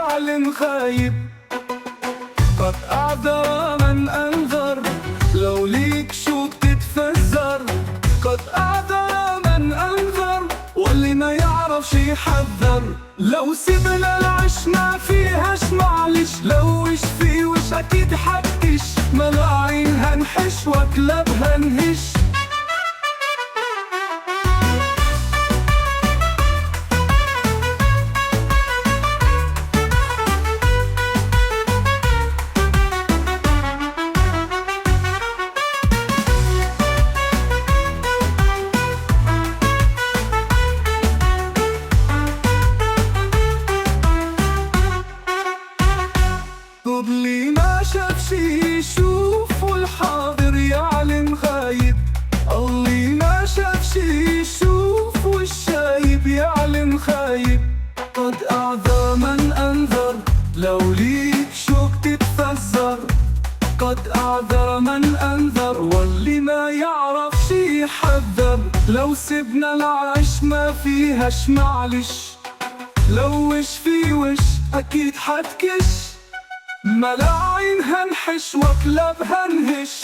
يعلن خايب. قد أعذر من أنذر، لو ليك شوك تتفزر. قد أعذر من أنذر، واللي ما يعرفش يحذر. لو سيبنا العش ما فيهاش معلش، لو وش في وش أكيد حكش. ملاعين هنحش وكلاب هنهش. اللي ما شافش يشوف، والحاضر يعلن خايب. اللي ما شافش يشوف، والشايب يعلن خايب. قد أعذر من أنذر، لو ليك شوك تتفزر. قد أعذر من أنذر، واللي ما يعرفش يحذر. لو سيبنا العيش ما فيهاش معلش، لو وش في وش أكيد حتكش. ملاعين هنحش وكلاب هنهش.